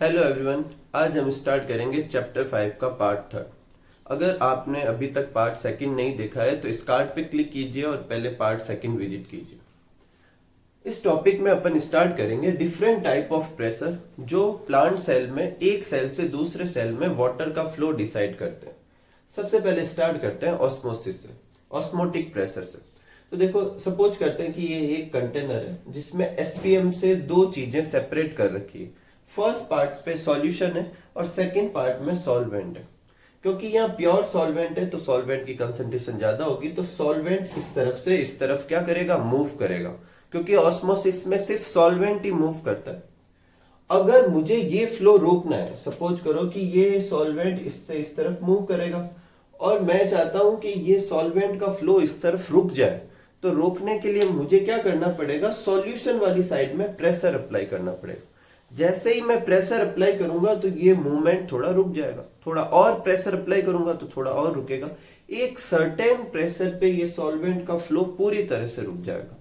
Hello everyone. आज हम start करेंगे चैप्टर 5 का पार्ट 3। अगर आपने अभी तक पार्ट 2 नहीं देखा है तो इस कार्ड पे क्लिक कीजिए और पहले पार्ट 2 विजिट कीजिए। इस टॉपिक में अपन स्टार्ट करेंगे डिफरेंट टाइप ऑफ प्रेशर जो प्लांट सेल में एक सेल से दूसरे सेल में वाटर का फ्लो डिसाइड करते हैं। सबसे पहले स्टार्ट करते हैं ऑस्मोसिस से, ऑस्मोटिक प्रेशर से। तो देखो, सपोज करते हैं कि ये एक कंटेनर है जिसमें एसपीएम से दो चीजें सेपरेट कर रखी है। फर्स्ट पार्ट पे सॉल्यूशन है और सेकंड पार्ट में सॉल्वेंट है। क्योंकि यहाँ प्योर सॉल्वेंट है तो सॉल्वेंट की कंसंट्रेशन ज्यादा होगी, तो सॉल्वेंट इस तरफ से इस तरफ क्या करेगा, मूव करेगा। क्योंकि ऑस्मोसिस में सिर्फ सॉल्वेंट ही मूव करता है। अगर मुझे ये फ्लो रोकना है, सपोज करो कि ये सॉल्वेंट इससे इस तरफ मूव करेगा और मैं चाहता हूं कि ये सॉल्वेंट का फ्लो इस तरफ रुक जाए, तो रोकने के लिए मुझे क्या करना पड़ेगा, सॉल्यूशन वाली साइड में प्रेशर अप्लाई करना पड़ेगा। जैसे ही मैं प्रेशर अप्लाई करूंगा तो ये मूवमेंट थोड़ा रुक जाएगा, थोड़ा और प्रेशर अप्लाई करूंगा तो थोड़ा और रुकेगा। एक सर्टेन प्रेशर पे ये सॉल्वेंट का फ्लो पूरी तरह से रुक जाएगा।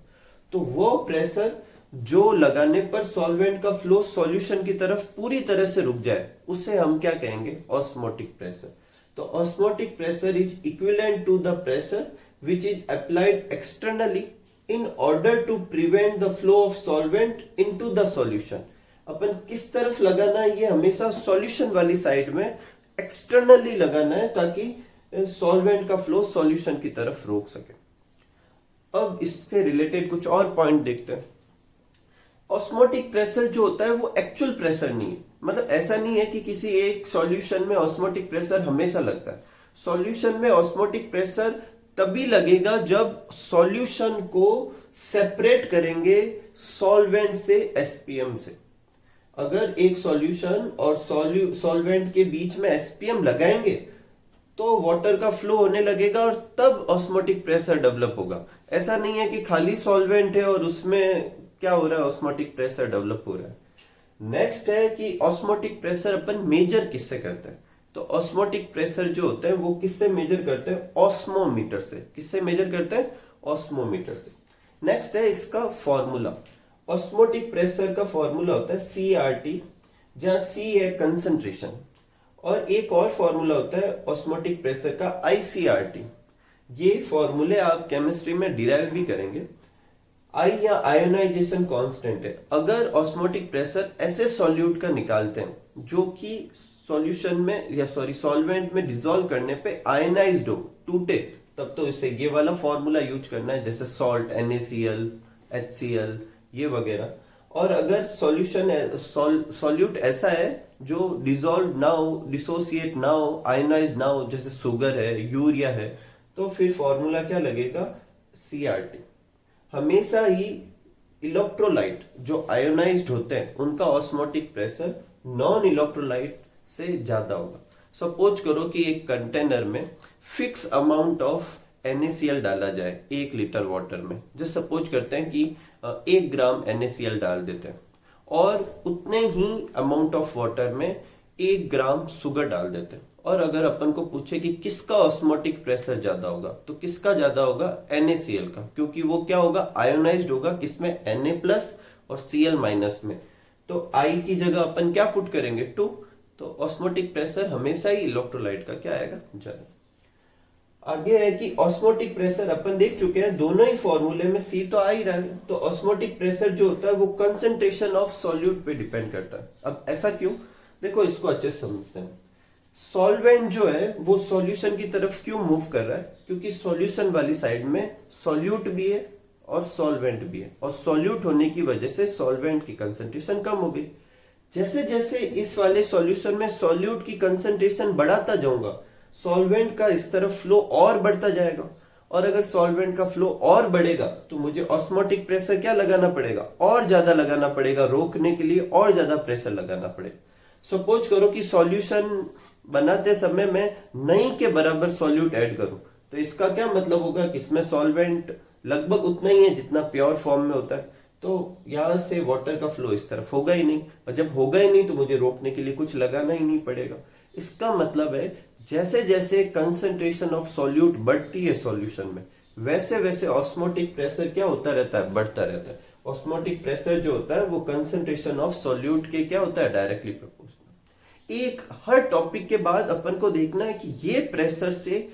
तो वो प्रेशर जो लगाने पर सॉल्वेंट का फ्लो सॉल्यूशन की तरफ पूरी तरह से रुक जाए, उसे हम क्या कहेंगे, ऑस्मोटिक प्रेशर। तो osmotic pressure is equivalent to the pressure which is applied externally in order to prevent the flow of solvent into the solution। अपन किस तरफ लगाना है, ये हमेशा सॉल्यूशन वाली साइड में एक्सटर्नली लगाना है ताकि सॉल्वेंट का फ्लो सॉल्यूशन की तरफ रोक सके। अब इससे रिलेटेड कुछ और पॉइंट देखते हैं। ऑस्मोटिक प्रेशर जो होता है वो एक्चुअल प्रेशर नहीं है, मतलब ऐसा नहीं है कि किसी एक सॉल्यूशन में ऑस्मोटिक प्रेशर हमेशा लगता है। सॉल्यूशन में ऑस्मोटिक प्रेशर तभी लगेगा जब सॉल्यूशन को सेपरेट करेंगे सॉल्वेंट से, एसपीएम से। अगर एक सॉल्यूशन और सॉल्वेंट के बीच में एसपीएम लगाएंगे तो वाटर का फ्लो होने लगेगा और तब ऑस्मोटिक प्रेशर डेवलप होगा। ऐसा नहीं है कि खाली सॉल्वेंट है और उसमें क्या हो रहा है, ऑस्मोटिक प्रेशर डेवलप हो रहा है। नेक्स्ट है कि ऑस्मोटिक प्रेशर अपन मेजर किससे करते हैं। तो ऑस्मोटिक प्रेशर जो होता है वो किससे मेजर करते हैं, ऑस्मोमीटर से। किससे मेजर करते हैं, ऑस्मोमीटर से। नेक्स्ट है इसका फॉर्मूला। ऑस्मोटिक प्रेशर का फॉर्मूला होता है CRT, जहां C है कंसंट्रेशन, और एक और फॉर्मूला होता है ऑस्मोटिक प्रेशर का ICRT। ये फॉर्मूले आप केमिस्ट्री में डिराइव भी करेंगे। I या आयोनाइजेशन कांस्टेंट है। अगर ऑस्मोटिक प्रेशर ऐसे सॉल्यूट का निकालते हैं जो कि सॉल्यूशन में या सॉल्वेंट में डिसॉल्व करने पे आयनाइज्ड हो, टूटे, तब तो इसे ये वाला फॉर्मूला यूज करना है, जैसे सॉल्ट, NaCl, HCl, ये वगैरह। और अगर सॉल्यूट ऐसा है जो डिसॉल्व ना हो, डिसोसिएट ना हो, आयनाइज ना हो, जैसे शुगर है, यूरिया है, तो फिर फॉर्मूला क्या लगेगा, CRT। हमेशा ही इलेक्ट्रोलाइट जो आयोनाइज्ड होते हैं उनका ऑस्मोटिक प्रेशर नॉन इलेक्ट्रोलाइट से ज्यादा होगा। सपोज करो कि एक कंटेनर में फिक्स अमाउंट ऑफ NaCl डाला जाए 1 लीटर वाटर में। जैसे सपोज करते हैं कि 1 ग्राम NaCl डाल देते हैं और उतने ही अमाउंट ऑफ वाटर में 1 ग्राम शुगर डाल देते हैं। और अगर अपन को पूछे कि किसका ऑस्मोटिक प्रेशर ज्यादा होगा, तो किसका ज्यादा होगा, NaCl का, क्योंकि वो क्या होगा, आयोनाइज्ड होगा, किसमें, Na+ और Cl- में। तो I की जगह अपन क्या पुट करेंगे, 2। तो ऑस्मोटिक प्रेशर हमेशा ही इलेक्ट्रोलाइट का क्या आएगा, ज्यादा। आगे है कि ऑस्मोटिक प्रेशर अपन देख चुके हैं, दोनों ही फॉर्मूले में C तो आ ही रहा है। तो ऑस्मोटिक प्रेशर जो होता है वो कंसंट्रेशन ऑफ सॉल्यूट पे डिपेंड करता है। अब ऐसा क्यों, देखो इसको अच्छे से समझते हैं। सॉल्वेंट जो है वो सॉल्यूशन की तरफ क्यों मूव कर रहा है, क्योंकि सॉल्यूशन वाली साइड में सॉल्यूट भी है और सॉल्वेंट भी है, और सॉल्यूट होने की वजह से सॉल्वेंट की कंसंट्रेशन कम हो गई। जैसे जैसे इस वाले सॉल्यूशन में सॉल्यूट की कंसंट्रेशन बढ़ाता जाऊंगा, सॉल्वेंट का इस तरफ फ्लो और बढ़ता जाएगा। और अगर सॉल्वेंट का फ्लो और बढ़ेगा तो मुझे ऑस्मोटिक प्रेशर क्या लगाना पड़ेगा, और ज्यादा लगाना पड़ेगा, रोकने के लिए और ज्यादा प्रेशर लगाना पड़ेगा। सपोज करो कि सॉल्यूशन बनाते समय मैं नहीं के बराबर सॉल्यूट ऐड करूं, तो इसका क्या मतलब होगा कि इसमें सॉल्वेंट लगभग उतना ही है जितना प्योर फॉर्म में होता है। तो यहां से वाटर का फ्लो इस तरफ होगा ही नहीं, और जब होगा ही नहीं तो मुझे रोकने के लिए कुछ लगाना ही नहीं पड़ेगा। इसका मतलब है जैसे जैसे कंसंट्रेशन ऑफ सॉल्यूट बढ़ती है सॉल्यूशन में, वैसे वैसे ऑस्मोटिक प्रेशर क्या होता रहता है, बढ़ता रहता है। ऑस्मोटिक प्रेशर जो होता है वो कंसंट्रेशन ऑफ सॉल्यूट के क्या होता है, डायरेक्टली प्रोपोर्शनल। एक हर टॉपिक के बाद अपन को देखना है कि ये प्रेशर से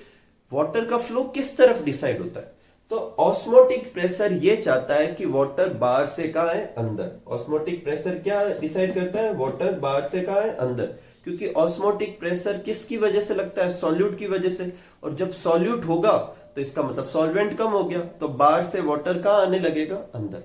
वाटर का फ्लो किस तरफ डिसाइड होता है। तो ऑस्मोटिक प्रेशर ये चाहता है कि वाटर बाहर से कहाँ है, अंदर। ऑस्मोटिक प्रेशर क्या डिसाइड करता है, वाटर बाहर से कहाँ है, अंदर। क्योंकि ऑस्मोटिक प्रेशर किसकी वजह से लगता है, सॉल्यूट की वजह से। और जब सॉल्यूट होगा तो इसका मतलब सॉल्वेंट कम हो गया, तो बाहर से वाटर कहाँ आने लगेगा, अंदर।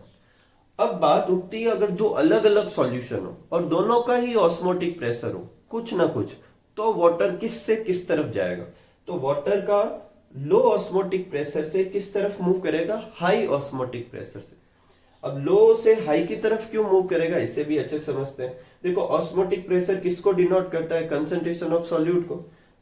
अब बात उठती है अगर दो अलग अलग सॉल्यूशन हो और दोनों का ही ऑस्मोटिक प्रेशर हो कुछ ना कुछ, तो वाटर किस से किस तरफ जाएगा। तो वाटर का लो ऑस्मोटिक प्रेशर से किस तरफ मूव करेगा, हाई ऑस्मोटिक प्रेशर से। अब लो से हाई की तरफ क्यों मूव करेगा, इसे भी अच्छे समझते हैं। देखो ऑस्मोटिक प्रेशर किसको डिनोट करता है, कंसंट्रेशन ऑफ सॉल्यूट को।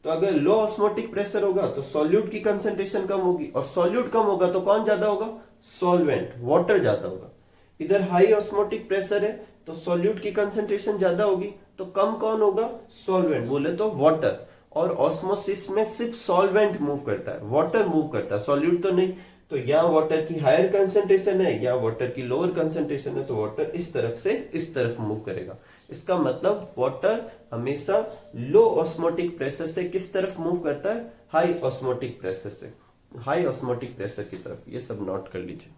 तो अगर लो ऑस्मोटिक प्रेशर होगा तो सॉल्यूट की कंसंट्रेशन कम होगी, और सॉल्यूट कम होगा तो कौन ज्यादा होगा, सॉल्वेंट, वाटर ज्यादा होगा। इधर हाई ऑस्मोटिक प्रेशर है तो सॉल्यूट की कंसंट्रेशन ज्यादा होगी, तो कम कौन होगा, सॉल्वेंट, बोले तो वाटर। और ऑस्मोसिस में सिर्फ सॉल्वेंट मूव करता है, वाटर मूव करता है, सॉल्यूट तो नहीं। तो यहाँ वाटर की हायर कंसंट्रेशन है, यहाँ वाटर की लोअर कंसंट्रेशन है, तो वाटर इस तरफ से इस तरफ मूव करेगा। इसका मतलब वाटर हमेशा लो ऑस्मोटिक प्रेशर से किस तरफ मूव करता है, हाई ऑस्मोटिक प्रेशर से, हाई ऑस्मोटिक प्रेशर की तरफ। ये सब नोट कर लीजिए।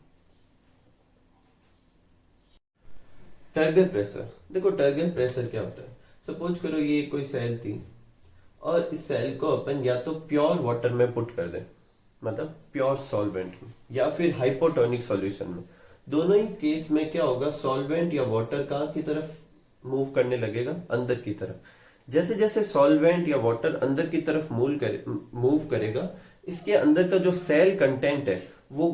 टर्गर प्रेशर, देखो टर्गर प्रेशर क्या होता है। सपोज करो ये कोई सेल थी और इस सेल को अपन या तो प्योर वाटर में पुट कर दें, मतलब प्योर सॉल्वेंट में, या फिर हाइपोटोनिक सॉल्यूशन में। दोनों ही केस में क्या होगा, सॉल्वेंट या वाटर कहाँ की तरफ मूव करने लगेगा, अंदर की तरफ। जैसे जैसे सॉल्वेंट या वाटर अंदर की तरफ मूव करेगा, इसके अंदर का जो सेल कंटेंट है वो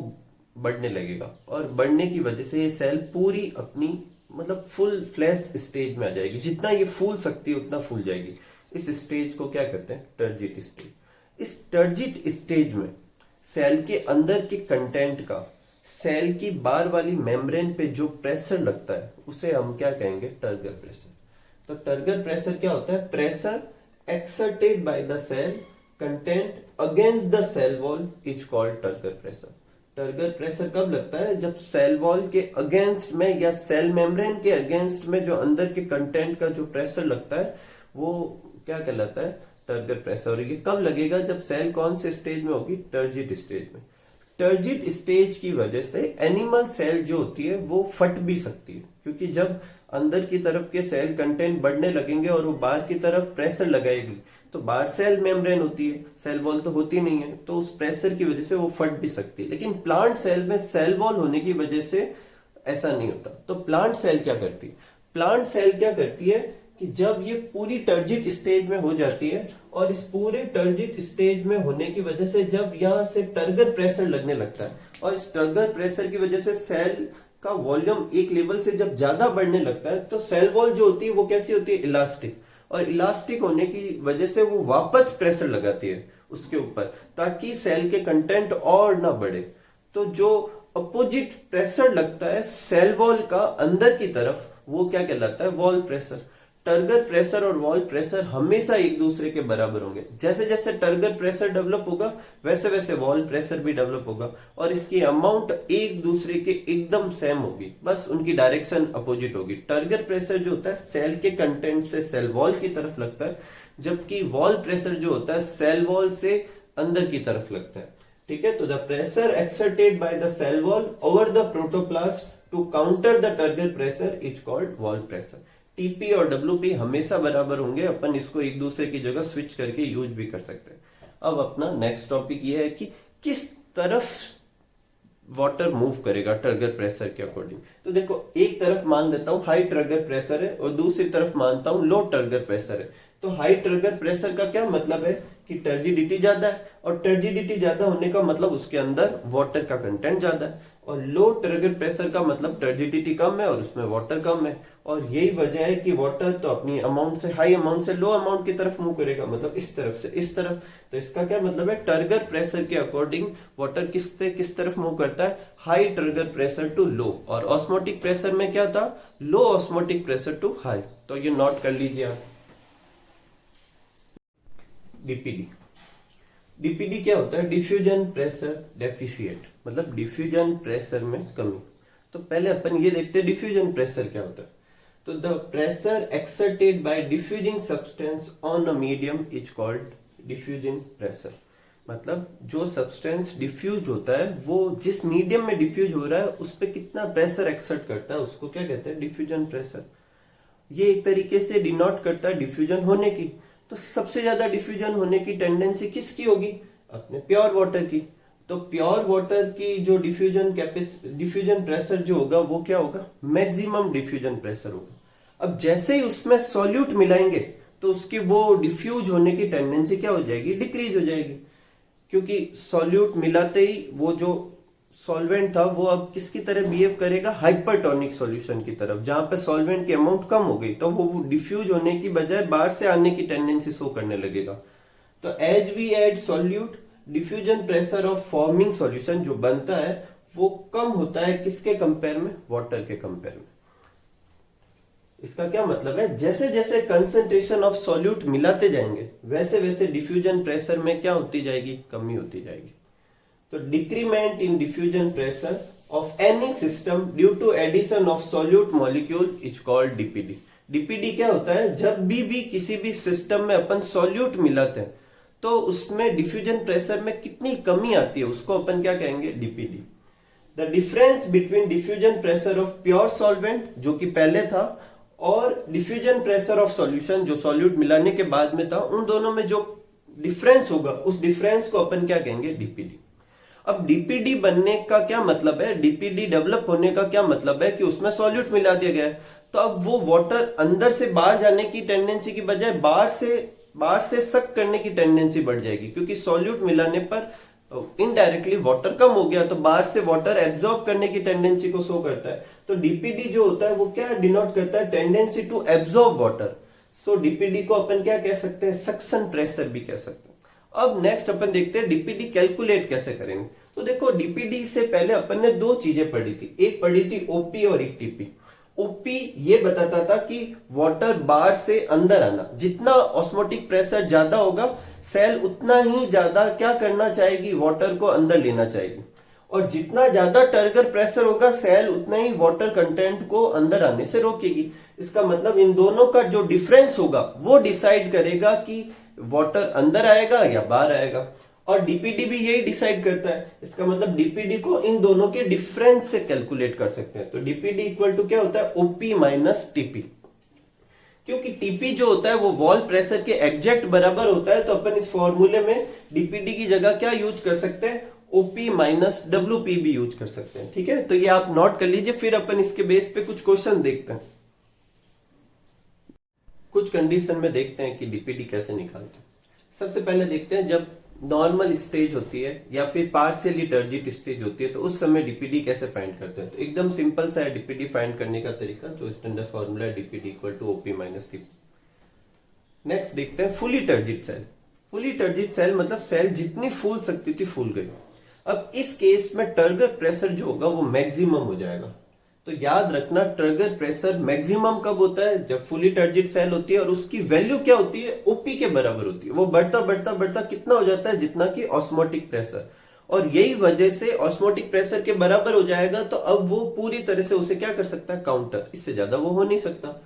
बढ़ने लगेगा, और बढ़ने की वजह से ये सेल पूरी अपनी मतलब फुल फ्लैश स्टेज में आ जाएगी। जितना ये फूल सकती है उतना फूल जाएगी। इस स्टेज को क्या कहते हैं, टर्जिट स्टेज। इस टर्जिट स्टेज में सेल के अंदर के कंटेंट का सेल की बाहर वाली मेम्ब्रेन पे जो प्रेशर लगता है उसे हम क्या कहेंगे, टर्गर प्रेशर। तो टर्गर प्रेशर क्या होता है, pressure exerted by the cell content against the cell wall is called turgor pressure. Turgor pressure कब लगता है, जब सेल वॉल के अगेंस्ट में या सेल मेम्ब्रेन के अगेंस्ट में जो अंदर के कंटेंट का जो प्रेशर लगता है वो क्या कहलाता है, टर्गर प्रेशर। और ये कब लगेगा, जब सेल कौन से स्टेज में होगी, टर्जिट स्टेज में। टर्जिट स्टेज की वजह से एनिमल सेल जो होती है वो फट भी सकती है, क्योंकि जब अंदर की तरफ के सेल कंटेंट बढ़ने लगेंगे और वो बाहर की तरफ प्रेशर लगाएगी, तो बाहर सेल मेम्ब्रेन होती है, सेल वॉल तो होती नहीं है, तो उस प्रेशर की वजह से वो फट भी सकती है। लेकिन प्लांट सेल में सेल वॉल होने की वजह से ऐसा नहीं होता। तो प्लांट सेल क्या करती है, प्लांट सेल क्या करती है कि जब ये पूरी टर्जिट स्टेज में हो जाती है, और इस पूरे टर्जिट स्टेज में होने की वजह से जब यहाँ से टर्गर प्रेशर लगने लगता है, और इस टर्गर प्रेशर की वजह से सेल का वॉल्यूम एक लेवल से जब ज्यादा बढ़ने लगता है, तो सेल वॉल जो होती है वो कैसी होती है, इलास्टिक। और इलास्टिक होने की वजह से वो वापस प्रेशर लगाती है उसके ऊपर, ताकि सेल के कंटेंट और ना बढ़े। तो जो अपोजिट प्रेशर लगता है सेल वॉल का अंदर की तरफ, वो क्या कहलाता है, वॉल प्रेशर। टर्गर प्रेशर और वॉल प्रेशर हमेशा एक दूसरे के बराबर होंगे। जैसे जैसे टर्गर प्रेशर डेवलप होगा वैसे वैसे वॉल प्रेशर भी डेवलप होगा, और इसकी अमाउंट एक दूसरे के एकदम सेम होगी, बस उनकी डायरेक्शन अपोजिट होगी। टर्गर प्रेशर जो होता है सेल के कंटेंट से सेल वॉल की तरफ लगता है, जबकि वॉल प्रेशर जो होता है सेल वॉल से अंदर की तरफ लगता है। ठीक है, तो the pressure exerted by the cell wall over the protoplast to counter the turgor pressure is called wall pressure. TP और डब्ल्यूपी हमेशा बराबर होंगे, अपन इसको एक दूसरे की जगह स्विच करके यूज भी कर सकते हैं। अब अपना नेक्स्ट टॉपिक ये है कि किस तरफ वाटर मूव करेगा टर्गर प्रेशर के अकॉर्डिंग। तो देखो एक तरफ मान लेता हूं हाई टर्गर प्रेशर है और दूसरी तरफ मानता हूं लो टर्गर प्रेशर है। तो हाई टर्गर प्रेशर का क्या मतलब है कि टर्जिडिटी ज्यादा है, और टर्जिडिटी ज्यादा होने का मतलब उसके अंदर वाटर का कंटेंट ज्यादा है। और लो टर्गर प्रेशर का मतलब टर्जिडिटी कम है और उसमें वाटर कम है। और यही वजह है कि वाटर तो अपनी अमाउंट से हाई अमाउंट से लो अमाउंट की तरफ मूव करेगा, मतलब इस तरफ से इस तरफ। तो इसका क्या मतलब है, टर्गर प्रेशर के अकॉर्डिंग वाटर किस तरफ मूव करता है, high turgor pressure to low. और ऑस्मोटिक प्रेशर में क्या था, लो ऑस्मोटिक प्रेशर टू हाई। तो ये नोट कर लीजिए आप। डीपीडी, डीपीडी क्या होता है, डिफ्यूजन प्रेशर डेफिशिएट, मतलब डिफ्यूजन प्रेशर में कमी। तो पहले अपन ये देखते हैं डिफ्यूजन प्रेशर क्या होता है। तो the pressure exerted by diffusing substance on a medium is called diffusion pressure. मतलब जो सब्सटेंस डिफ्यूज होता है वो जिस मीडियम में डिफ्यूज हो रहा है उस पर कितना प्रेशर एक्सर्ट करता है उसको क्या कहते हैं, डिफ्यूजन प्रेशर। ये एक तरीके से डिनोट करता है डिफ्यूजन होने की। तो सबसे ज्यादा डिफ्यूजन होने की टेंडेंसी किसकी होगी, अपने प्योर वाटर की। तो प्योर वाटर की जो डिफ्यूजन प्रेशर जो होगा वो क्या होगा, मैक्सिमम डिफ्यूजन प्रेशर होगा। अब जैसे ही उसमें सॉल्यूट मिलाएंगे तो उसकी वो डिफ्यूज होने की टेंडेंसी क्या हो जाएगी, डिक्रीज हो जाएगी। क्योंकि सॉल्यूट मिलाते ही वो जो सॉल्वेंट था वो अब किसकी तरह बिहेव करेगा, हाइपरटोनिक सॉल्यूशन की तरफ। जहां पे सॉल्वेंट की अमाउंट कम हो गई तो वो डिफ्यूज होने की बजाय बाहर से आने की टेंडेंसी शो करने लगेगा। तो as we add solute, diffusion pressure of forming solution जो बनता है वो कम होता है किसके कंपेयर में, वाटर के कंपेयर में। इसका क्या मतलब है, जैसे जैसे कंसंट्रेशन ऑफ सॉल्यूट मिलाते जाएंगे वैसे वैसे डिफ्यूजन प्रेशर में क्या होती जाएगी, कमी होती जाएगी। तो decrement in diffusion pressure of any system due to addition of solute molecule is called DPD. DPD क्या होता है, जब भी किसी भी सिस्टम में अपन सॉल्यूट मिलाते हैं तो उसमें डिफ्यूजन प्रेशर में कितनी कमी आती है उसको अपन क्या कहेंगे, DPD. The difference between diffusion pressure of pure solvent जो कि पहले था और डिफ्यूजन प्रेशर ऑफ सॉल्यूशन जो सॉल्यूट मिलाने के बाद में था, उन दोनों में जो डिफरेंस होगा उस डिफरेंस को अपन क्या कहेंगे, डीपीडी। अब डीपीडी बनने का क्या मतलब है, डीपीडी डेवलप होने का क्या मतलब है कि उसमें सॉल्यूट मिला दिया गया है। तो अब वो वाटर अंदर से बाहर जाने की टेंडेंसी की बजाय बाहर से सक करने की टेंडेंसी बढ़ जाएगी। क्योंकि सॉल्यूट मिलाने पर इनडायरेक्टली वाटर कम हो गया तो बाहर से वाटर एब्जॉर्ब करने की टेंडेंसी को शो करता है। तो डीपीडी जो होता है वो क्या डिनोट करता है, tendency to absorb water. So DPD को अपन क्या कह सकते हैं, सक्शन प्रेशर भी कह सकते हैं। अब नेक्स्ट अपन देखते हैं डीपीडी कैलकुलेट कैसे करेंगे। तो देखो डीपीडी से पहले अपन ने दो चीजें पढ़ी थी, एक पढ़ी थी ओपी और एक टीपी। ओपी ये बताता था कि वाटर बाहर से अंदर आना, जितना ऑस्मोटिक प्रेशर ज्यादा होगा सेल उतना ही ज्यादा क्या करना चाहेगी, वाटर को अंदर लेना चाहेगी। और जितना ज्यादा टर्गर प्रेशर होगा सेल उतना ही वाटर कंटेंट को अंदर आने से रोकेगी। इसका मतलब इन दोनों का जो डिफरेंस होगा वो डिसाइड करेगा कि वाटर अंदर आएगा या बाहर आएगा। और डीपीडी भी यही डिसाइड करता है। इसका मतलब डीपीडी को इन दोनों के डिफरेंस से कैलकुलेट कर सकते हैं। तो डीपीडी इक्वल टू क्या होता है, ओपी माइनस टीपी। क्योंकि टीपी जो होता है वो वॉल प्रेशर के एग्जैक्ट बराबर होता है तो अपन इस फॉर्मूले में डीपीडी की जगह क्या यूज कर सकते हैं, ओपी माइनस डब्ल्यूपी भी यूज कर सकते हैं। ठीक है, तो ये आप नोट कर लीजिए, फिर अपन इसके बेस पे कुछ क्वेश्चन देखते हैं। कुछ कंडीशन में देखते हैं कि डीपीडी कैसे निकालते हैं। सबसे पहले देखते हैं जब नॉर्मल स्टेज होती है या फिर पार्शियली टर्जिट स्टेज होती है तो उस समय डीपीडी कैसे फाइंड करते हैं। तो एकदम सिंपल सा है डीपीडी फाइंड करने का तरीका, जो स्टैंडर्ड फॉर्मूला है DPD equal to OP minus TP. Next देखते हैं fully turgid cell. Fully turgid cell मतलब सेल जितनी फूल सकती थी फूल गई। अब इस केस में टर्गर प्रेशर जो होगा वो मैक्सिमम हो जाएगा। तो याद रखना ट्रिगर प्रेशर मैक्सिमम कब होता है, जब फुली टर्जिट सेल होती है और उसकी वैल्यू क्या होती है, ओपी के बराबर होती है। वो बढ़ता बढ़ता बढ़ता कितना हो जाता है, जितना कि ऑस्मोटिक प्रेशर। और यही वजह से ऑस्मोटिक प्रेशर के बराबर हो जाएगा तो अब वो पूरी तरह से उसे क्या कर सकता है, काउंटर, इससे ज्यादा वो हो नहीं सकता।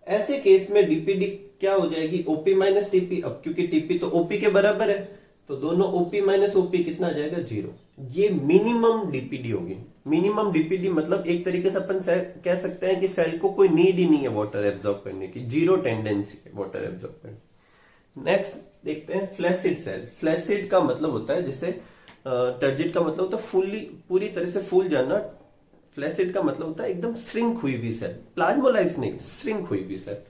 ऐसे केस में डीपीडी क्या हो जाएगी, ओपी माइनस टीपी। अब क्योंकि टीपी तो ओपी के बराबर है तो दोनों ओपी माइनस ओपी कितना आ जाएगा, 0। ये मिनिमम डीपीडी होगी। मिनिमम डीपीडी मतलब एक तरीके से अपन कह सकते हैं कि सेल को कोई नीड ही नहीं है वाटर एब्जॉर्ब करने की, 0 टेंडेंसी है वाटर एब्जॉर्ब करने। नेक्स्ट देखते हैं फ्लैसिड सेल। फ्लैसिड का मतलब होता है, जैसे टर्जिट का मतलब होता है पूरी तरह से फूल जाना। फ्लैसिड का मतलब होता है एकदम श्रिंक हुई हुई सेल, प्लाज्मोलाइज नहीं, श्रिंक हुई हुई सेल।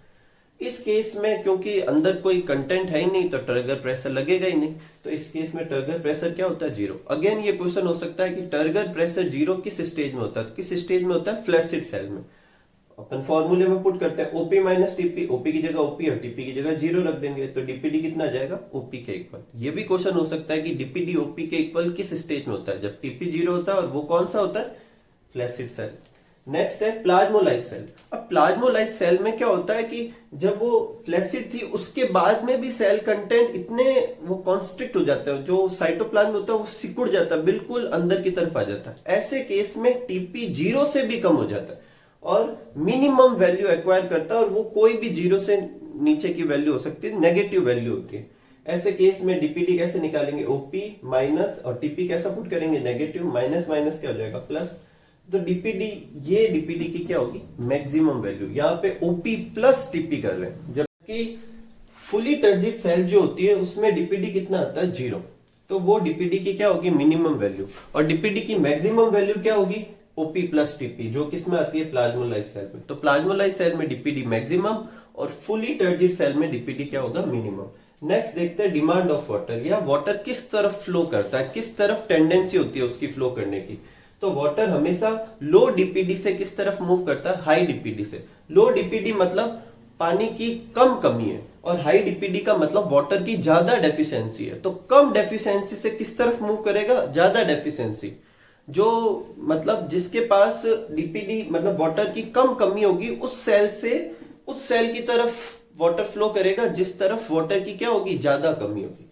इस केस में क्योंकि अंदर कोई कंटेंट है ही नहीं तो टर्गर प्रेशर लगेगा ही नहीं, तो इस केस में टर्गर प्रेशर क्या होता है, 0। अगेन ये क्वेश्चन हो सकता है कि टर्गर प्रेशर 0 किस स्टेज में होता है, किस स्टेज में होता है, फ्लैसिड सेल में। अपन फॉर्मूले में पुट करते हैं ओपी माइनस टीपी, ओपी की जगह ओपी और टीपी की जगह 0 रख देंगे तो डीपीडी कितना जाएगा, ओपी के इक्वल। ये भी क्वेश्चन हो सकता है कि डीपीडी ओपी के इक्वल किस स्टेज में होता है, जब टीपी 0 होता है, और वो कौन सा होता है, फ्लैसिड सेल। नेक्स्ट है प्लाज्मोलाइज सेल। अब प्लाज्मोलाइज सेल में क्या होता है कि जब वो फ्लैसिड थी उसके बाद में भी सेल कंटेंट इतने वो कॉन्स्ट्रिक्ट हो जाते हैं, जो साइटोप्लाज्म होता है वो सिकुड़ जाता है, बिल्कुल अंदर की तरफ आ जाता है। ऐसे केस में टीपी 0 से भी कम हो जाता है और मिनिमम वैल्यू एक्वायर करता है, और वो कोई भी जीरो से नीचे की वैल्यू हो सकती है, नेगेटिव वैल्यू होती है। ऐसे केस में डीपीडी कैसे निकालेंगे, ओपी माइनस, और टीपी कैसा पुट करेंगे, नेगेटिव, माइनस माइनस क्या हो जाएगा, प्लस। तो डीपीडी, ये डीपीडी की क्या होगी, मैक्सिमम वैल्यू। यहाँ पे ओपी प्लस टीपी कर रहे हैं, जबकि फुली टर्जिट सेल जो होती है उसमें डीपीडी कितना आता है, 0। तो वो डीपीडी की क्या होगी, मिनिमम वैल्यू। और डीपीडी की मैक्सिमम वैल्यू क्या होगी, ओपी प्लस टीपी, जो किसमें आती है, प्लाज्मोलाइज सेल में। तो प्लाज्मोलाइज सेल में डीपीडी मैक्सिमम, और फुली टर्जिट सेल में डीपीडी क्या होगा, मिनिमम। नेक्स्ट देखते हैं डिमांड ऑफ वाटर, या वाटर किस तरफ फ्लो करता है, किस तरफ टेंडेंसी होती है उसकी फ्लो करने की। तो वाटर हमेशा लो डीपीडी से किस तरफ मूव करता है, हाई डीपीडी से। लो डीपीडी मतलब पानी की कम कमी है, और हाई डीपीडी का मतलब वाटर की ज्यादा डेफिशिएंसी है। तो कम डेफिशिएंसी से किस तरफ मूव करेगा, ज्यादा डेफिशिएंसी। जो मतलब जिसके पास डीपीडी मतलब वाटर की कम कमी होगी, उस सेल से उस सेल की तरफ वाटर फ्लो करेगा जिस तरफ वाटर की क्या होगी, ज्यादा कमी होगी।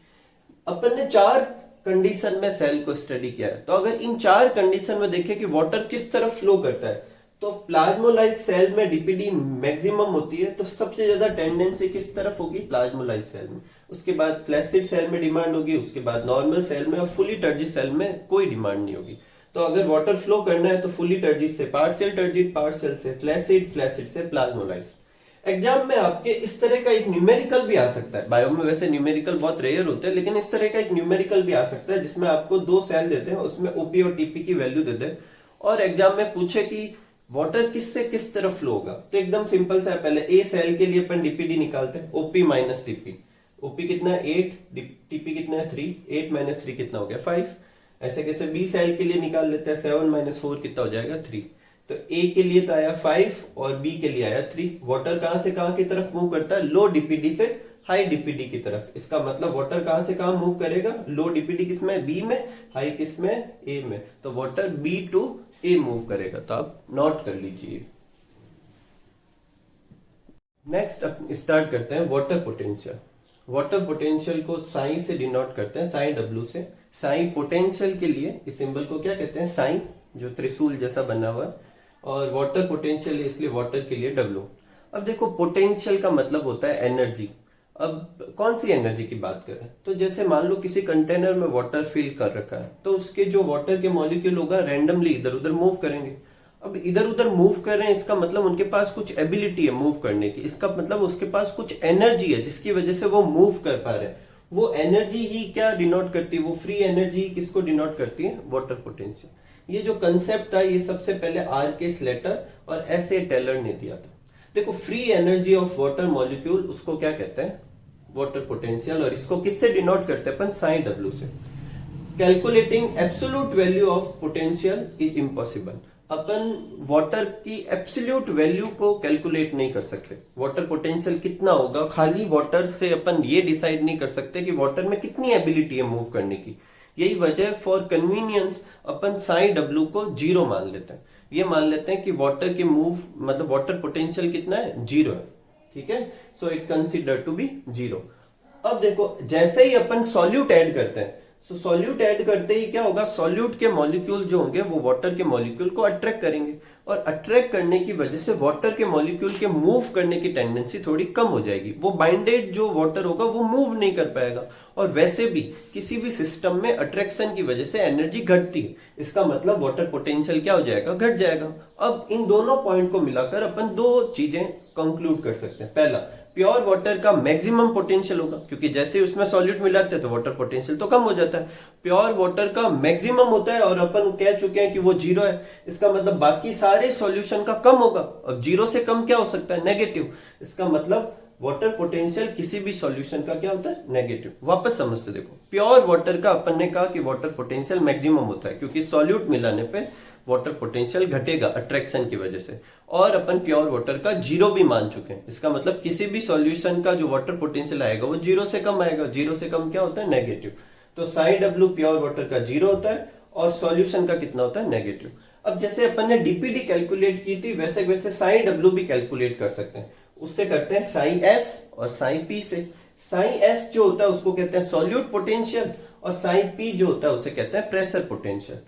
अपन ने 4 कंडीशन में सेल को स्टडी किया है। तो अगर इन 4 कंडीशन में देखें कि वाटर किस तरफ फ्लो करता है, तो प्लाज्मोलाइज सेल में डीपीडी मैक्सिमम होती है, तो सबसे ज्यादा टेंडेंसी किस तरफ होगी, प्लाज्मोलाइज सेल में। उसके बाद फ्लैसिड सेल में डिमांड होगी, उसके बाद नॉर्मल सेल में, और फुली टर्जिट सेल में कोई डिमांड नहीं होगी। तो अगर वाटर फ्लो करना है तो फुली टर्जिट से पार्शियल टर्जिट, पार्शियल से फ्लैसिड, फ्लैसिड से प्लाज्मोलाइज। एग्जाम में आपके इस तरह का एक न्यूमेरिकल भी आ सकता है। बायो में वैसे न्यूमेरिकल बहुत रेयर होते हैं, लेकिन इस तरह का एक न्यूमेरिकल भी आ सकता है जिसमें आपको 2 सेल देते हैं, उसमें ओपी और टीपी की वैल्यू देते हैं, और एग्जाम में पूछे कि वाटर किससे किस तरफ फ्लो होगा। तो एकदम सिंपल सा है, पहले ए सेल के लिए अपन डीपीडी निकालते हैं, ओपी माइनस टीपी। ओपी कितना है 8, टीपी कितना है 3, 8 माइनस 3 कितना हो गया 5। ऐसे कैसे बी सेल के लिए निकाल लेते हैं, 7 माइनस 4 कितना हो जाएगा 3। तो ए के लिए तो आया 5 और बी के लिए आया 3। वाटर कहां से कहां की तरफ मूव करता है, लो डीपीडी से हाई डीपीडी की तरफ। इसका मतलब वाटर कहां से कहां मूव करेगा, लो डीपीडी किसमें, बी में, हाई किसमें, ए में। तो water B to A move करेगा। तो आप नोट कर लीजिए। नेक्स्ट स्टार्ट करते हैं वाटर पोटेंशियल। वाटर पोटेंशियल को साइन से डिनोट करते हैं, साइन डब्ल्यू से। साइन पोटेंशियल के लिए इस सिंबल को क्या कहते हैं, साइन, जो त्रिशूल जैसा बना हुआ है, और वाटर पोटेंशियल इसलिए वाटर के लिए डब्ल्यू। अब देखो पोटेंशियल का मतलब होता है एनर्जी। अब कौन सी एनर्जी की बात करें, तो जैसे मान लो किसी कंटेनर में वाटर फिल कर रखा है, तो उसके जो वाटर के मॉलिक्यूल होगा रैंडमली इधर उधर मूव करेंगे। अब इधर उधर मूव कर रहे हैं, इसका मतलब उनके पास कुछ एबिलिटी है मूव करने की। इसका मतलब उसके पास कुछ एनर्जी है जिसकी वजह से वो मूव कर पा रहे हैं। वो एनर्जी ही क्या डिनोट करती है, वो फ्री एनर्जी किसको डिनोट करती है, वाटर पोटेंशियल। ये जो कंसेप्ट था ये सबसे पहले आर.के. स्लेटर और एस.ए. टेलर ने दिया था। देखो free energy of water molecule उसको क्या कहते हैं, वाटर पोटेंशियल, और इसको किससे डिनोट करते हैं अपन, साइन डब्ल्यू से। Calculating absolute value of potential is impossible. Upon water की एब्सोल्यूट वैल्यू को कैलकुलेट नहीं कर सकते। वाटर पोटेंशियल कितना होगा खाली वाटर से अपन ये डिसाइड नहीं कर सकते कि वाटर में कितनी एबिलिटी है मूव करने की। यही वजह फॉर कन्वीनियंस अपन साइन डब्ल्यू को 0 मान लेते हैं। ये मान लेते हैं कि वाटर के मूव मतलब वाटर पोटेंशियल कितना है, 0 है। ठीक है, so it consider to be 0। अब देखो जैसे ही अपन सॉल्यूट ऐड करते हैं, सो सॉल्यूट ऐड करते ही क्या होगा, सॉल्यूट के मॉलिक्यूल जो होंगे वो वाटर के मॉलिक्यूल को अट्रैक्ट करेंगे, और अट्रैक्ट करने की वजह से वाटर के मॉलिक्यूल के मूव करने की टेंडेंसी थोड़ी कम हो जाएगी। वो बाइंडेड जो वाटर होगा वो मूव नहीं कर पाएगा। और वैसे भी किसी भी सिस्टम में अट्रैक्शन की वजह से एनर्जी घटती है, इसका मतलब वाटर पोटेंशियल क्या हो जाएगा, घट जाएगा। अब इन दोनों पॉइंट को मिलाकर अपन 2 चीजें कंक्लूड कर सकते हैं। पहला, प्योर वाटर का मैक्सिमम पोटेंशियल होगा, क्योंकि जैसे ही उसमें सॉल्यूट मिलाते हैं तो वाटर पोटेंशियल तो कम हो जाता है। प्योर वाटर का मैक्सिमम होता है और अपन कह चुके हैं कि वो 0 है, इसका मतलब बाकी सारे सॉल्यूशन का कम होगा। अब 0 से कम क्या हो सकता है, नेगेटिव। इसका मतलब वाटर पोटेंशियल किसी भी सॉल्यूशन का क्या होता है, नेगेटिव। वापस समझते देखो, प्योर वाटर का अपन ने कहा कि वाटर पोटेंशियल मैक्सिमम होता है क्योंकि सॉल्यूट मिलाने पे वाटर पोटेंशियल घटेगा अट्रैक्शन की वजह से, और अपन प्योर वाटर का 0 भी मान चुके हैं। इसका मतलब किसी भी सॉल्यूशन का जो वाटर पोटेंशियल आएगा वो 0 से कम आएगा। 0 से कम क्या होता है, नेगेटिव। तो साइन डब्ल्यू प्योर वाटर का 0 होता है और सॉल्यूशन का कितना होता है, नेगेटिव। अब जैसे अपन ने डीपीडी कैलकुलेट की थी वैसे वैसे साइन डब्ल्यू भी कैलकुलेट कर सकते हैं। उससे करते हैं साइन एस और साइन पी से। साइन एस जो होता है उसको कहते हैं सॉल्यूट पोटेंशियल, और साइन पी जो होता है उसे कहते हैं प्रेशर पोटेंशियल।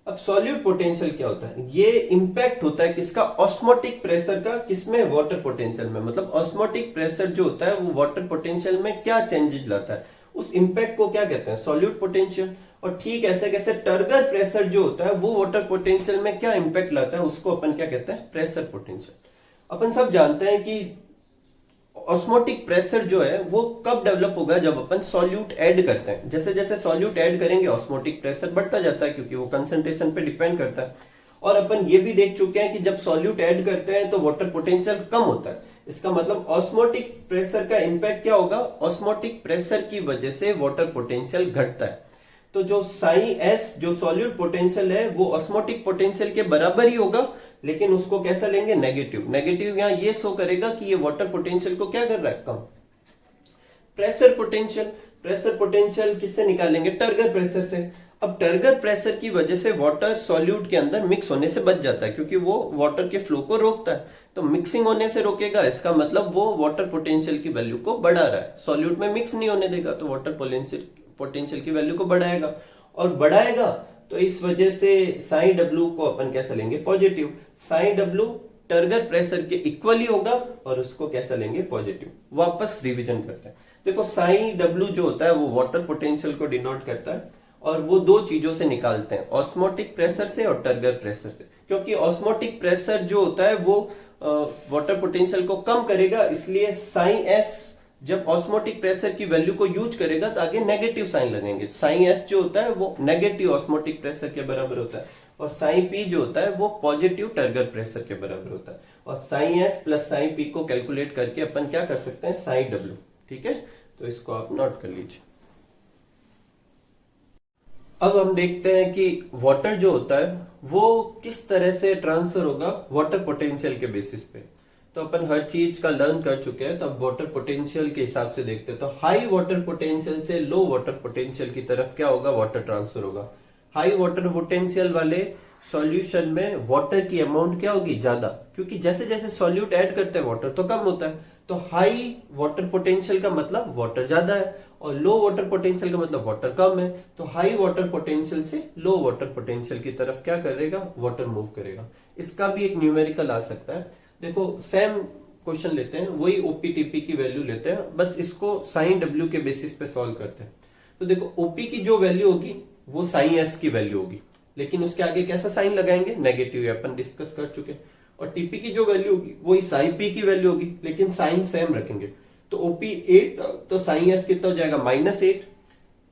अब सॉल्यूट पोटेंशियल क्या होता है? ये इंपैक्ट होता है किसका? ऑस्मोटिक प्रेशर का। किसमें? वाटर पोटेंशियल में। मतलब ऑस्मोटिक प्रेशर जो होता है वो वाटर पोटेंशियल में क्या चेंजेस लाता है, उस इंपैक्ट को क्या कहते हैं? Solute potential. और ठीक ऐसे कैसे टर्गर प्रेशर जो होता है वो वाटर पोटेंशियल में क्या इंपैक्ट लाता है, उसको अपन क्या कहते हैं? Pressure potential. अपन सब जानते हैं कि ऑस्मोटिक प्रेशर जो है वो कब डेवलप होगा? जब अपन सॉल्यूट ऐड करते हैं। जैसे जैसे सॉल्यूट ऐड करेंगे ऑस्मोटिक प्रेशर बढ़ता जाता है, क्योंकि वो कंसंट्रेशन पे डिपेंड करता है। और अपन ये भी देख चुके हैं कि जब सॉल्यूट ऐड करते हैं तो वाटर पोटेंशियल कम होता है। इसका मतलब ऑस्मोटिक प्रेशर का इंपैक्ट क्या होगा? ऑस्मोटिक प्रेशर की वजह से वाटर पोटेंशियल घटता है। तो जो साई एस जो सॉल्यूट पोटेंशियल है वो ऑस्मोटिक पोटेंशियल के बराबर ही होगा, लेकिन उसको कैसा लेंगे? नेगेटिव। नेगेटिव यहां ये शो करेगा कि ये वाटर पोटेंशियल को क्या कर रहा है? कम। Pressure potential. प्रेशर पोटेंशियल किससे निकालेंगे? टर्गर प्रेशर से। अब टर्गर प्रेशर की वजह से वाटर सॉल्यूट के अंदर मिक्स होने से बच जाता है, क्योंकि वो वाटर के फ्लो को रोकता है। तो मिक्सिंग होने से रोकेगा, इसका मतलब वो वाटर पोटेंशियल की वैल्यू को बढ़ा रहा है। सॉल्यूट में मिक्स नहीं होने देगा तो वाटर पोटेंशियल की वैल्यू को बढ़ाएगा। और बढ़ाएगा तो इस वजह से साइन डब्ल्यू को अपन कैसा लेंगे? Positive. Psi W turgor pressure के इक्वली होगा और उसको कैसा लेंगे? पॉजिटिव। वापस रिवीजन करते हैं। देखो साइन डब्ल्यू जो होता है वो वाटर पोटेंशियल को डिनोट करता है, और वो दो चीजों से निकालते हैं, ऑस्मोटिक प्रेशर से और टर्गर प्रेशर से। क्योंकि ऑस्मोटिक प्रेशर जो होता है वो वाटर पोटेंशियल को कम करेगा, इसलिए साइन एस जब ऑस्मोटिक प्रेशर की वैल्यू को यूज करेगा तो आगे नेगेटिव साइन लगेंगे। साइन एस जो होता है वो नेगेटिव ऑस्मोटिक प्रेशर के बराबर होता है, और साइन पी जो होता है वो पॉजिटिव टर्गर प्रेशर के बराबर होता है। और psi S plus psi P को कैलकुलेट करके अपन क्या कर सकते हैं? Psi W. ठीक है, तो इसको आप नोट कर लीजिए। अब हम देखते हैं कि वाटर जो होता है वो किस तरह से ट्रांसफर होगा वाटर पोटेंशियल के बेसिस पे। तो अपन हर चीज का लर्न कर चुके हैं, तो अब वाटर पोटेंशियल के हिसाब से देखते हैं। तो हाई वाटर पोटेंशियल से लो वाटर पोटेंशियल की तरफ क्या होगा? वाटर ट्रांसफर होगा। हाई वाटर पोटेंशियल वाले सॉल्यूशन में वाटर की अमाउंट क्या होगी? ज्यादा, क्योंकि जैसे जैसे सॉल्यूट ऐड करते हैं वाटर तो कम होता है। तो हाई वाटर पोटेंशियल का मतलब वाटर ज्यादा है, और लो वाटर पोटेंशियल का मतलब वाटर कम है। तो हाई वाटर पोटेंशियल से लो वाटर पोटेंशियल की तरफ क्या करेगा? वाटर मूव करेगा। इसका भी एक न्यूमेरिकल आ सकता है। देखो सेम क्वेश्चन लेते हैं, वही ओपीटीपी की वैल्यू लेते हैं, बस इसको साइन डब्ल्यू के बेसिस पे सॉल्व करते हैं। तो देखो ओपी की जो वैल्यू होगी वो साइन एस की वैल्यू होगी, लेकिन उसके आगे कैसा साइन लगाएंगे? नेगेटिव, अपन डिस्कस कर चुके हैं। और टीपी की जो वैल्यू होगी वही साइन पी की वैल्यू होगी, लेकिन साइन सेम रखेंगे। तो ओपी 8 था तो साइन एस कितना हो जाएगा? -8।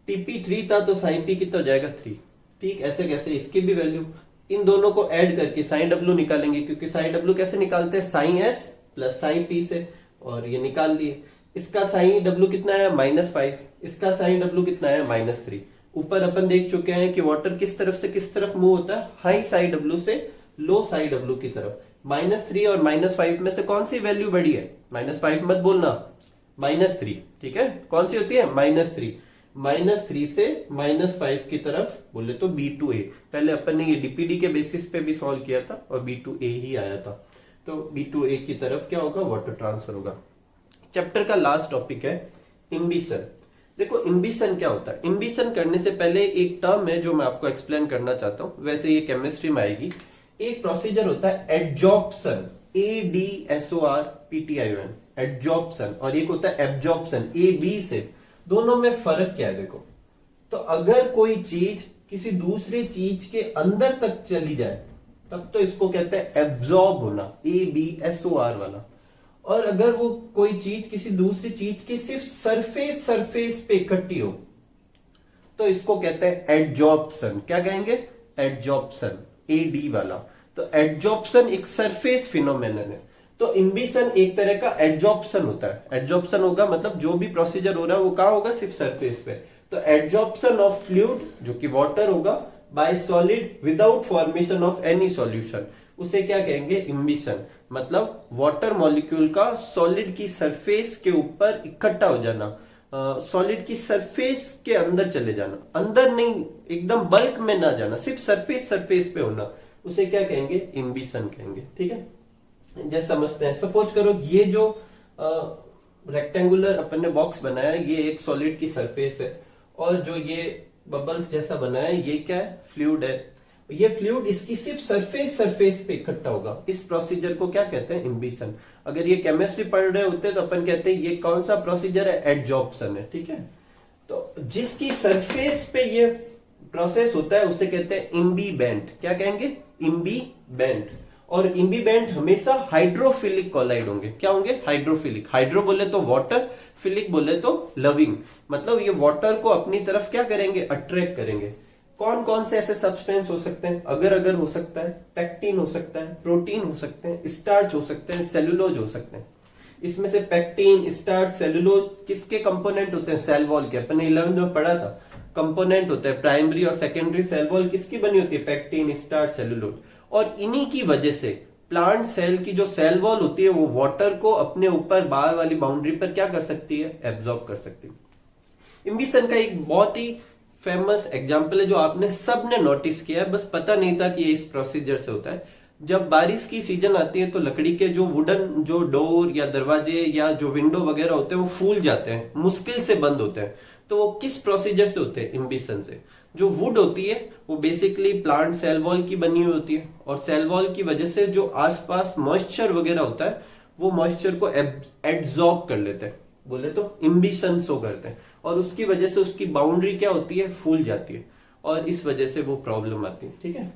टीपी 3 था तो साइन पी कितना हो जाएगा? 3। ठीक ऐसे कैसे इसकी भी वैल्यू, इन दोनों को ऐड करके साइन डब्ल्यू निकालेंगे, क्योंकि साइन डब्ल्यू कैसे निकालते हैं? Psi S plus psi P से, और ये निकाल लिए। इसका साइन डब्ल्यू कितना है? -5। इसका साइन डब्ल्यू कितना है? -3। ऊपर अपन देख चुके हैं कि वाटर किस तरफ से किस तरफ मूव होता है? हाई साइन डब्ल्यू से लो साइन डब्ल्यू की तरफ। -3 और -5 में से कौन सी वैल्यू बड़ी है? -5 मत बोलना, -3। ठीक है, कौन सी होती है? -3। -3 से -5 की तरफ बोले तो B2A। पहले अपन ने ये डीपीडी के बेसिस पे भी सॉल्व किया था और B2A ही आया था। तो B2A की तरफ क्या होगा? वाटर ट्रांसफर होगा। चैप्टर का लास्ट टॉपिक है इम्बिशन। देखो इम्बिशन क्या होता है? इम्बिशन करने से पहले एक टर्म है जो मैं आपको एक्सप्लेन करना चाहता हूं, वैसे ये केमिस्ट्री में आएगी। एक प्रोसीजर होता है एडजॉर्प्शन, ADSORPTION, एडजॉर्प्शन, और एक होता है एब्जॉर्प्शन, AB से। दोनों में फर्क क्या है? देखो, तो अगर कोई चीज किसी दूसरी चीज के अंदर तक चली जाए तब तो इसको कहते हैं एब्जॉर्ब होना, ABSOR वाला। और अगर वो कोई चीज किसी दूसरी चीज की सिर्फ सरफेस पे इकट्ठी हो तो इसको कहते हैं एडजॉर्प्शन। क्या कहेंगे? एडजॉर्प्शन, AD वाला। तो एडजॉर्प्शन एक सरफेस फिनोमेनन है। तो इम्बिशन एक तरह का एडजॉर्प्शन होता है। एडजॉर्प्शन होगा मतलब जो भी प्रोसीजर हो रहा है वो कहां होगा? सिर्फ सरफेस पे। तो एडजॉर्प्शन ऑफ फ्लूइड जो कि वाटर होगा bye solid without formation of any solution, उसे क्या कहेंगे? इम्बिशन। मतलब वाटर मॉलिक्यूल का सॉलिड की सरफेस के ऊपर इकट्ठा हो जाना, सॉलिड की सरफेस के अंदर चले जाना, अंदर नहीं, एकदम बल्क में ना जाना, सिर्फ सरफेस पे होना, उसे क्या कहेंगे? इम्बिशन कहेंगे। ठीक है, जैसे समझते हैं। सपोज करो ये जो रेक्टेंगुलर अपन ने बॉक्स बनाया है ये एक सॉलिड की सरफेस है, और जो ये बबल्स जैसा बना है ये क्या है? फ्लूइड है। ये फ्लूइड इसकी सिर्फ सरफेस पे इकट्ठा होगा। इस प्रोसीजर को क्या कहते हैं? इम्बिशन। अगर ये केमिस्ट्री पढ़ रहे होते तो अपन कहते हैं ये कौन सा प्रोसीजर है? एडजॉर्प्शन है। ठीक है, तो जिसकी सरफेस पे ये प्रोसेस होता है उसे कहते हैं इम्बीबेंट। क्या कहेंगे? इम्बीबेंट। और इम्बीबेंट हमेशा हाइड्रोफिलिक कोलाइड होंगे। क्या होंगे? हाइड्रोफिलिक। हाइड्रो बोले तो वाटर, फिलिक बोले तो लविंग, मतलब ये वाटर को अपनी तरफ क्या करेंगे? अट्रैक्ट करेंगे। कौन कौन से ऐसे सब्सटेंस हो सकते हैं? अगर अगर हो सकता है, पेक्टिन हो सकता है, प्रोटीन हो सकते हैं, स्टार्च हो सकते हैं, सेलुलोज हो सकते हैं। इसमें से पेक्टिन, स्टार्च, सेलुलोज किसके कंपोनेंट होते हैं? सेल वॉल के। अपने 11th में पढ़ा था, कंपोनेंट होता है। प्राइमरी और सेकेंडरी सेल वॉल किसकी बनी होती है? Pectin, starch, cellulose. और इन्हीं की वजह से प्लांट सेल की जो सेल वॉल होती है वो वाटर को अपने ऊपर बाहर वाली बाउंड्री पर क्या कर सकती है? एब्जॉर्ब कर सकती है। इम्बिशन का एक बहुत ही फेमस एग्जाम्पल है जो आपने सबने नोटिस किया है, बस पता नहीं था कि ये इस प्रोसीजर से होता है। जब बारिश की सीजन आती है तो लकड़ी के जो वुडन जो डोर या दरवाजे या जो विंडो वगैरह होते हैं वो फूल जाते हैं, मुश्किल से बंद होते हैं। तो वो किस प्रोसीजर से होते हैं? इम्बिशन से। जो वुड होती है वो बेसिकली प्लांट सेल वॉल की बनी हुई होती है, और सेल वॉल की वजह से जो आसपास मॉइस्चर वगैरह होता है वो मॉइस्चर को एब्जॉर्ब कर लेते हैं, बोले तो इम्बिशन शो करते हैं। और उसकी वजह से उसकी बाउंड्री क्या होती है? फूल जाती है, और इस वजह से वो प्रॉब्लम आती है। ठीक है,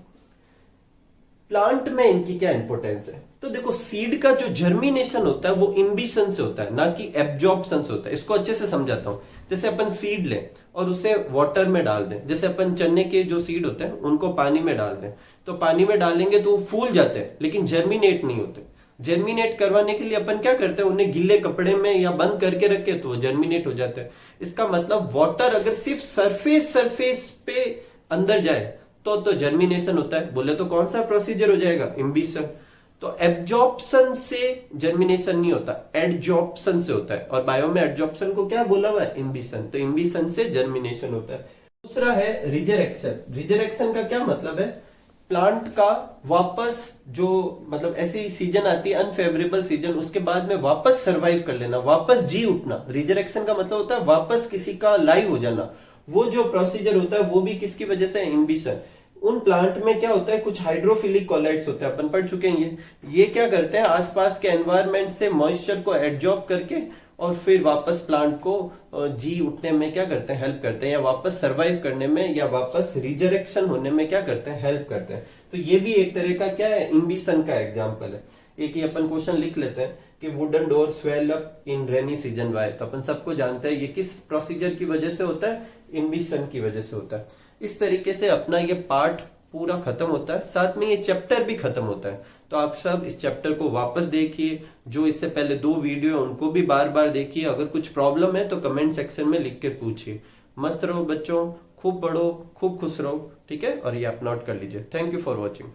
प्लांट में इनकी क्या इंपॉर्टेंस है? तो देखो, सीड का जो जर्मिनेशन होता है वो इम्बिशन से होता है, ना कि एब्जॉर्प्शन से होता है। इसको अच्छे से समझाता हूं। जैसे अपन सीड लें और उसे वाटर में डाल दें, जैसे अपन चने के जो सीड होते हैं उनको पानी में डाल दें, तो पानी में डालेंगे तो वो फूल जाते हैं लेकिन जर्मिनेट नहीं होते। जर्मिनेट करवाने के लिए अपन क्या करते हैं? उन्हें गिल्ले कपड़े में या बंद करके रखे तो वो जर्मिनेट हो जाते हैं। इसका मतलब वाटर अगर सिर्फ सरफेस पे अंदर जाए तो जर्मिनेशन होता है। बोले तो कौन सा प्रोसीजर हो जाएगा? इम्बिशन। तो एब्जॉर्प्शन से जर्मिनेशन नहीं होता, एडजॉर्प्शन से होता है। और बायो में एडजॉर्प्शन को क्या बोला हुआ है? इम्बिशन। तो इम्बिशन से जर्मिनेशन होता है। दूसरा है रिजरेक्शन। रिजरेक्शन का क्या मतलब है? प्लांट का वापस जो मतलब ऐसी सीजन आती है अनफेवरेबल सीजन, उसके बाद में वापस सरवाइव कर लेना, वापस जी उठना। रिजरेक्शन का मतलब होता है वापस किसी का लाइव हो जाना। वो जो प्रोसीजर होता है वो भी किसकी वजह से? इम्बिशन। उन प्लांट में क्या होता है? कुछ हाइड्रोफिलिक कोलाइड्स होते हैं, अपन पढ़ चुके हैं। ये क्या करते हैं? आसपास के एनवायरनमेंट से मॉइस्चर को एब्जॉर्ब करके और फिर वापस प्लांट को जी उठने में क्या करते हैं? हेल्प करते हैं, या वापस सरवाइव करने में या वापस रिजरेक्शन होने में क्या करते हैं? हेल्प करते हैं। तो ये भी एक तरह का क्या है? इम्बिशन का एग्जाम्पल है। एक ही अपन क्वेश्चन लिख लेते हैं कि wooden door swell up in rainy season why. तो अपन सबको जानते हैं ये किस प्रोसीजर की वजह से होता है? इम्बिशन की वजह से होता है। इस तरीके से अपना ये पार्ट पूरा खत्म होता है, साथ में ये चैप्टर भी खत्म होता है। तो आप सब इस चैप्टर को वापस देखिए, जो इससे पहले 2 वीडियो है उनको भी बार बार देखिए। अगर कुछ प्रॉब्लम है तो कमेंट सेक्शन में लिख के पूछिए। मस्त रहो बच्चों, खूब पढ़ो, खूब खुश रहो। ठीक है, और ये आप नोट कर लीजिए। Thank you for watching.